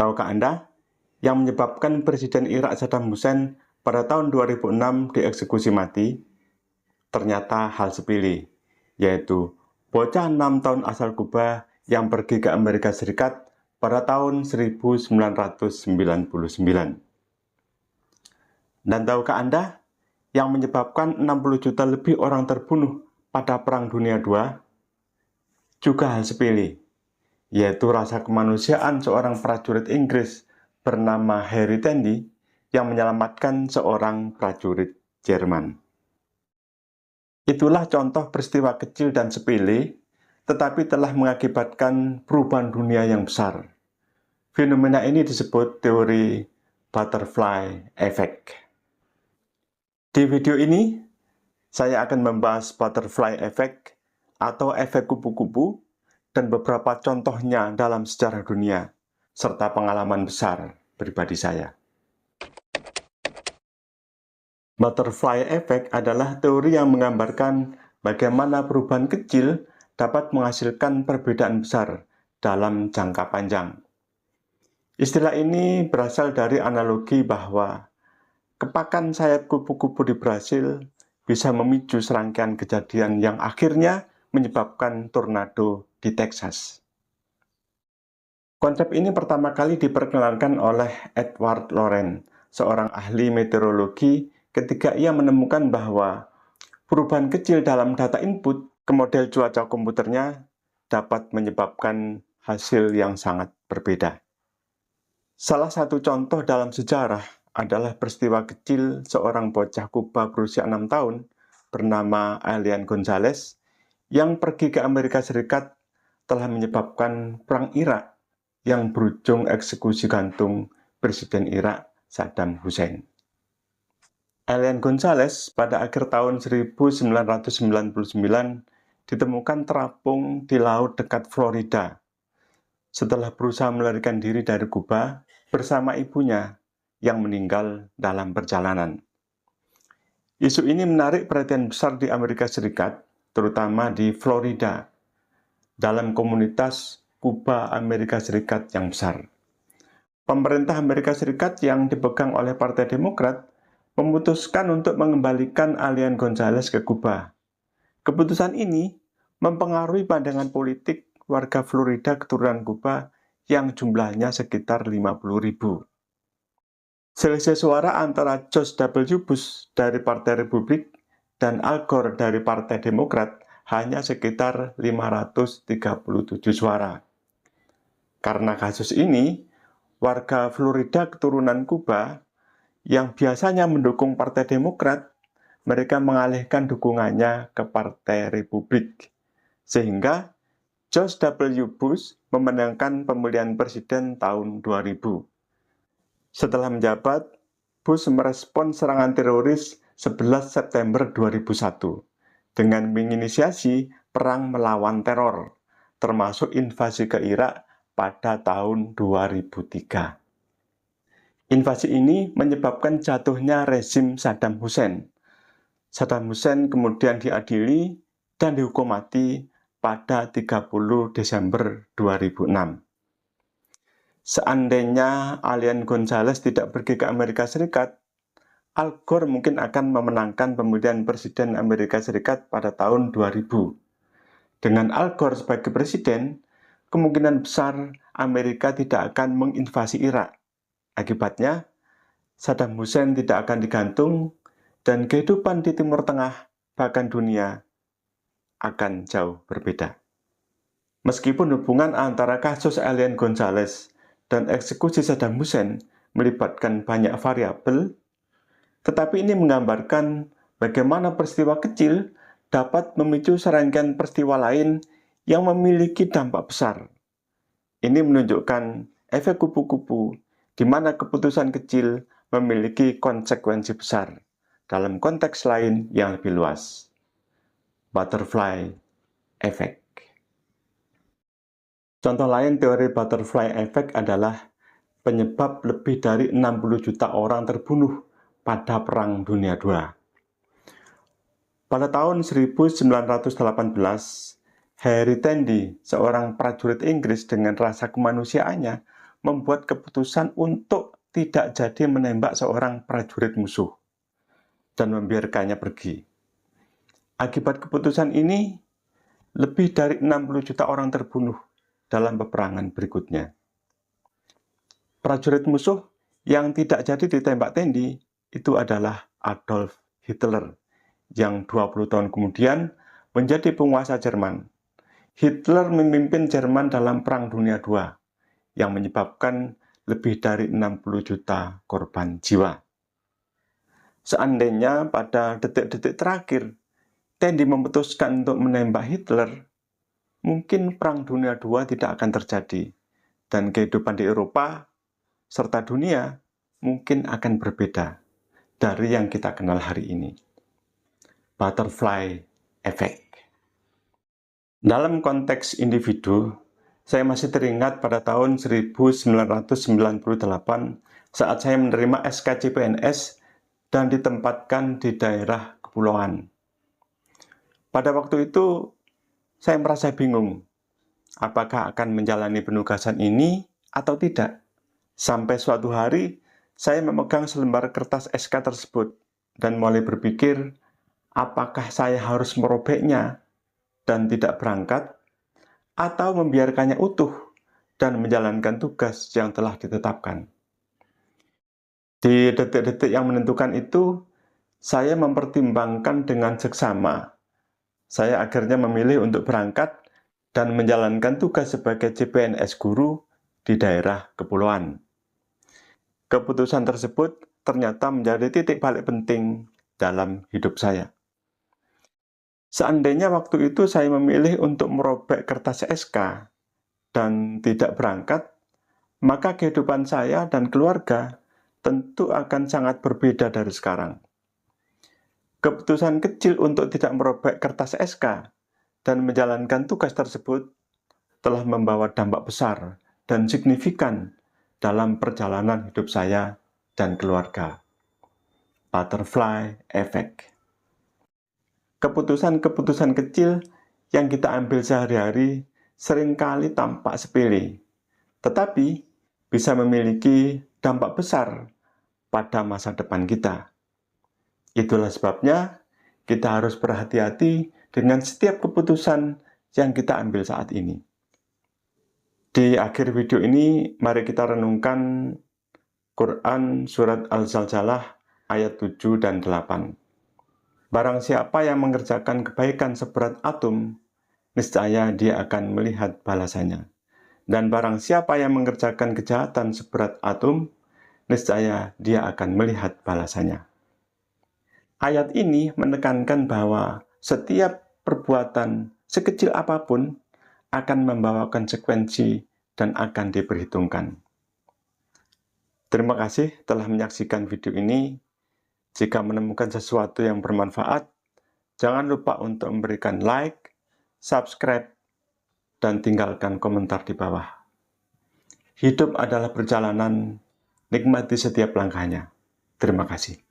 Tahukah Anda, yang menyebabkan Presiden Irak Saddam Hussein pada tahun 2006 dieksekusi mati? Ternyata hal sepele, yaitu bocah 6 tahun asal Kuba yang pergi ke Amerika Serikat pada tahun 1999. Dan tahukah Anda, yang menyebabkan 60 juta lebih orang terbunuh pada Perang Dunia II? Juga hal sepele, yaitu rasa kemanusiaan seorang prajurit Inggris bernama Harry Tandy yang menyelamatkan seorang prajurit Jerman. Itulah contoh peristiwa kecil dan sepele, tetapi telah mengakibatkan perubahan dunia yang besar. Fenomena ini disebut teori butterfly effect. Di video ini, saya akan membahas butterfly effect atau efek kupu-kupu dan beberapa contohnya dalam sejarah dunia, serta pengalaman besar pribadi saya. Butterfly effect adalah teori yang menggambarkan bagaimana perubahan kecil dapat menghasilkan perbedaan besar dalam jangka panjang. Istilah ini berasal dari analogi bahwa kepakan sayap kupu-kupu di Brasil bisa memicu serangkaian kejadian yang akhirnya menyebabkan tornado di Texas. Konsep ini pertama kali diperkenalkan oleh Edward Lorenz, seorang ahli meteorologi, ketika ia menemukan bahwa perubahan kecil dalam data input ke model cuaca komputernya dapat menyebabkan hasil yang sangat berbeda. Salah satu contoh dalam sejarah adalah peristiwa kecil seorang bocah Kuba berusia 6 tahun bernama Elian Gonzalez yang pergi ke Amerika Serikat telah menyebabkan Perang Irak yang berujung eksekusi gantung Presiden Irak Saddam Hussein. Elian Gonzalez pada akhir tahun 1999 ditemukan terapung di laut dekat Florida setelah berusaha melarikan diri dari Kuba bersama ibunya yang meninggal dalam perjalanan. Isu ini menarik perhatian besar di Amerika Serikat, terutama di Florida, dalam komunitas Kuba Amerika Serikat yang besar. Pemerintah Amerika Serikat yang dipegang oleh Partai Demokrat memutuskan untuk mengembalikan Elian Gonzalez ke Kuba. Keputusan ini mempengaruhi pandangan politik warga Florida keturunan Kuba yang jumlahnya sekitar 50.000. Selisih suara antara George W. Bush dari Partai Republik dan Al Gore dari Partai Demokrat hanya sekitar 537 suara. Karena kasus ini, warga Florida keturunan Kuba yang biasanya mendukung Partai Demokrat, mereka mengalihkan dukungannya ke Partai Republik. Sehingga George W. Bush memenangkan pemilihan presiden tahun 2000. Setelah menjabat, Bush merespon serangan teroris 11 September 2001 dengan menginisiasi perang melawan teror, termasuk invasi ke Irak pada tahun 2003. Invasi ini menyebabkan jatuhnya rezim Saddam Hussein. Saddam Hussein kemudian diadili dan dihukum mati pada 30 Desember 2006. Seandainya Elian Gonzalez tidak pergi ke Amerika Serikat, Al Gore mungkin akan memenangkan pemilihan presiden Amerika Serikat pada tahun 2000. Dengan Al Gore sebagai presiden, kemungkinan besar Amerika tidak akan menginvasi Irak. Akibatnya, Saddam Hussein tidak akan digantung dan kehidupan di Timur Tengah, bahkan dunia, akan jauh berbeda. Meskipun hubungan antara kasus Elian Gonzalez dan eksekusi Saddam Hussein melibatkan banyak variabel, tetapi ini menggambarkan bagaimana peristiwa kecil dapat memicu serangkaian peristiwa lain yang memiliki dampak besar. Ini menunjukkan efek kupu-kupu di mana keputusan kecil memiliki konsekuensi besar dalam konteks lain yang lebih luas. Butterfly effect. Contoh lain teori butterfly effect adalah penyebab lebih dari 60 juta orang terbunuh pada Perang Dunia II. Pada tahun 1918, Harry Tandy, seorang prajurit Inggris dengan rasa kemanusiaannya, membuat keputusan untuk tidak jadi menembak seorang prajurit musuh dan membiarkannya pergi. Akibat keputusan ini, lebih dari 60 juta orang terbunuh dalam peperangan berikutnya. Prajurit musuh yang tidak jadi ditembak Tandy itu adalah Adolf Hitler, yang 20 tahun kemudian menjadi penguasa Jerman. Hitler memimpin Jerman dalam Perang Dunia II, yang menyebabkan lebih dari 60 juta korban jiwa. Seandainya pada detik-detik terakhir Tandy memutuskan untuk menembak Hitler, mungkin Perang Dunia II tidak akan terjadi, dan kehidupan di Eropa serta dunia mungkin akan berbeda dari yang kita kenal hari ini. Butterfly Effect. Dalam konteks individu, saya masih teringat pada tahun 1998 saat saya menerima SK CPNS dan ditempatkan di daerah kepulauan. Pada waktu itu, saya merasa bingung, apakah akan menjalani penugasan ini atau tidak. Sampai suatu hari, saya memegang selembar kertas SK tersebut dan mulai berpikir, apakah saya harus merobeknya dan tidak berangkat, atau membiarkannya utuh dan menjalankan tugas yang telah ditetapkan. Di detik-detik yang menentukan itu, saya mempertimbangkan dengan seksama. Saya akhirnya memilih untuk berangkat dan menjalankan tugas sebagai CPNS guru di daerah kepulauan. Keputusan tersebut ternyata menjadi titik balik penting dalam hidup saya. Seandainya waktu itu saya memilih untuk merobek kertas SK dan tidak berangkat, maka kehidupan saya dan keluarga tentu akan sangat berbeda dari sekarang. Keputusan kecil untuk tidak merobek kertas SK dan menjalankan tugas tersebut telah membawa dampak besar dan signifikan dalam perjalanan hidup saya dan keluarga. Butterfly Effect. Keputusan-keputusan kecil yang kita ambil sehari-hari seringkali tampak sepele, tetapi bisa memiliki dampak besar pada masa depan kita. Itulah sebabnya kita harus berhati-hati dengan setiap keputusan yang kita ambil saat ini. Di akhir video ini, mari kita renungkan Quran Surat Al-Zalzalah ayat 7 dan 8. Barang siapa yang mengerjakan kebaikan seberat atom, niscaya dia akan melihat balasannya. Dan barang siapa yang mengerjakan kejahatan seberat atom, niscaya dia akan melihat balasannya. Ayat ini menekankan bahwa setiap perbuatan sekecil apapun akan membawa konsekuensi dan akan diperhitungkan. Terima kasih telah menyaksikan video ini. Jika menemukan sesuatu yang bermanfaat, jangan lupa untuk memberikan like, subscribe, dan tinggalkan komentar di bawah. Hidup adalah perjalanan, nikmati setiap langkahnya. Terima kasih.